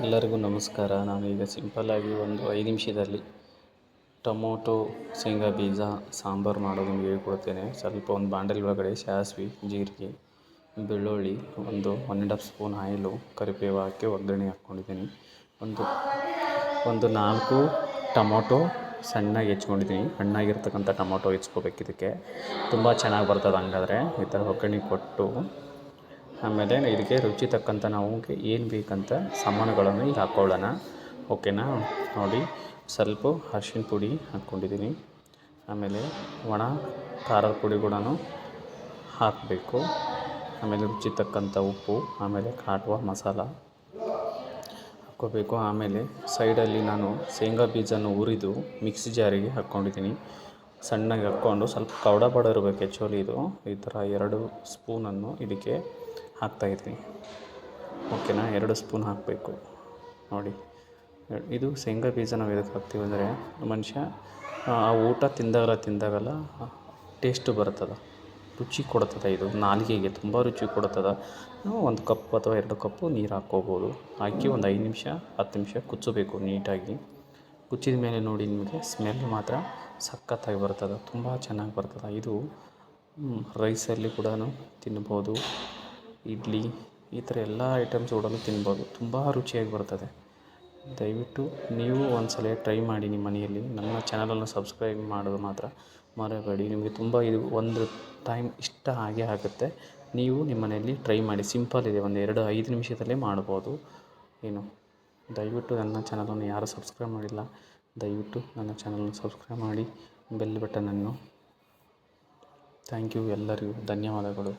ಎಲ್ಲರಿಗೂ ನಮಸ್ಕಾರ. ನಾನು ಈಗ ಸಿಂಪಲ್ಲಾಗಿ ಒಂದು 5 ನಿಮಿಷದಲ್ಲಿ ಟೊಮೊಟೊ ಶೇಂಗಾ ಬೀಜ ಸಾಂಬಾರು ಮಾಡೋದು ನಿಮಗೆ ಹೇಳ್ಕೊಡ್ತೇನೆ. ಸ್ವಲ್ಪ ಒಂದು ಬಾಂಡಲಿ ಒಳಗಡೆ ಸಾಸಿವೆ, ಜೀರಿಗೆ, ಬೆಳ್ಳುಳ್ಳಿ, ಒಂದು 1 1/2 ಸ್ಪೂನ್ ಆಯಿಲು, ಕರಿಬೇವು ಹಾಕಿ ಒಗ್ಗರಣೆ ಹಾಕ್ಕೊಂಡಿದ್ದೀನಿ. ಒಂದು 4 ಟೊಮೊಟೊ ಸಣ್ಣಗೆ ಹೆಚ್ಕೊಂಡಿದ್ದೀನಿ. ಹಣ್ಣಾಗಿರ್ತಕ್ಕಂಥ ಟೊಮೊಟೊ ಹೆಚ್ಕೋಬೇಕು. ಇದಕ್ಕೆ ತುಂಬ ಚೆನ್ನಾಗಿ ಬರ್ತದೆ. ಹಂಗಾದ್ರೆ ಈ ಥರ ಒಗ್ಗರಣೆ ಕೊಟ್ಟು ಆಮೇಲೆ ಇದಕ್ಕೆ ರುಚಿ ತಕ್ಕಂಥ ನಾವು ಏನು ಬೇಕಂತ ಸಾಮಾನುಗಳನ್ನು ಈಗ ಹಾಕ್ಕೊಳ್ಳೋಣ. ಓಕೆನಾ? ನೋಡಿ, ಸ್ವಲ್ಪ ಅರಿಶಿನ ಪುಡಿ ಹಾಕ್ಕೊಂಡಿದ್ದೀನಿ. ಆಮೇಲೆ ಒಣ ಖಾರದ ಪುಡಿ ಕೂಡ ಹಾಕಬೇಕು. ಆಮೇಲೆ ರುಚಿ ತಕ್ಕಂಥ ಉಪ್ಪು, ಆಮೇಲೆ ಕಾಟುವ ಮಸಾಲ ಹಾಕ್ಕೋಬೇಕು. ಆಮೇಲೆ ಸೈಡಲ್ಲಿ ನಾನು ಶೇಂಗಾ ಬೀಜನ ಹುರಿದು ಮಿಕ್ಸಿ ಜಾರಿಗೆ ಹಾಕ್ಕೊಂಡಿದ್ದೀನಿ. ಸಣ್ಣಗೆ ಹಾಕ್ಕೊಂಡು ಸ್ವಲ್ಪ ಕವಡ ಬಡ ಇರಬೇಕು. ಆ್ಯಕ್ಚುಲಿ ಇದು ಈ ಥರ 2 ಸ್ಪೂನನ್ನು ಇದಕ್ಕೆ ಹಾಕ್ತಾಯಿದ್ದೀನಿ. ಓಕೆನಾ? 2 ಸ್ಪೂನ್ ಹಾಕಬೇಕು. ನೋಡಿ, ಇದು ಶೇಂಗಾ ಬೀಜ ನಾವು ಎದಕ್ಕೆ ಹಾಕ್ತೀವಿ ಅಂದರೆ ಮನುಷ್ಯ ಆ ಊಟ ತಿಂದಾಗಲ್ಲ ಟೇಸ್ಟು ಬರ್ತದೆ, ರುಚಿ ಕೊಡ್ತದೆ. ಇದು ನಾಲಿಗೆಗೆ ತುಂಬ ರುಚಿ ಕೊಡ್ತದೆ. ನಾವು 1 ಕಪ್ ಅಥವಾ 2 ಕಪ್ಪು ನೀರು ಹಾಕ್ಕೋಬೋದು. ಹಾಕಿ ಒಂದು 5 ನಿಮಿಷ 10 ನಿಮಿಷ ಕುದಿಸಬೇಕು ನೀಟಾಗಿ. ಕುಚ್ಚಿದ ಮೇಲೆ ನೋಡಿ, ನಿಮಗೆ ಸ್ಮೆಲ್ ಮಾತ್ರ ಸಖತ್ತಾಗಿ ಬರ್ತದೆ, ತುಂಬ ಚೆನ್ನಾಗಿ ಬರ್ತದೆ. ಇದು ರೈಸಲ್ಲಿ ಕೂಡ ತಿನ್ಬೋದು, ಇಡ್ಲಿ, ಈ ಥರ ಎಲ್ಲ ಐಟಮ್ಸ್ ಕೂಡ ತಿನ್ಬೋದು. ತುಂಬ ರುಚಿಯಾಗಿ ಬರ್ತದೆ. ದಯವಿಟ್ಟು ನೀವು ಒಂದು ಸಲ ಟ್ರೈ ಮಾಡಿ ನಿಮ್ಮ ಮನೆಯಲ್ಲಿ. ನನ್ನ ಚಾನಲನ್ನು ಸಬ್ಸ್ಕ್ರೈಬ್ ಮಾಡೋದು ಮಾತ್ರ ಮರೆಯಬೇಡಿ. ನಿಮಗೆ ತುಂಬ ಇದು ಒಂದು ಟೈಮ್ ಇಷ್ಟ ಆಗುತ್ತೆ. ನೀವು ನಿಮ್ಮ ಮನೆಯಲ್ಲಿ ಟ್ರೈ ಮಾಡಿ. ಸಿಂಪಲ್ ಇದೆ, ಒಂದು 5 ನಿಮಿಷದಲ್ಲೇ ಮಾಡ್ಬೋದು. ದಯವಿಟ್ಟು ನನ್ನ ಚಾನಲನ್ನು ಯಾರು ಸಬ್ಸ್ಕ್ರೈಬ್ ಮಾಡಿಲ್ಲ, ದಯವಿಟ್ಟು ನನ್ನ ಚಾನಲನ್ನು ಸಬ್ಸ್ಕ್ರೈಬ್ ಮಾಡಿ, ಬೆಲ್ ಬಟನನ್ನು. Thank you. ಎಲ್ಲರಿಗೂ ಧನ್ಯವಾದಗಳು.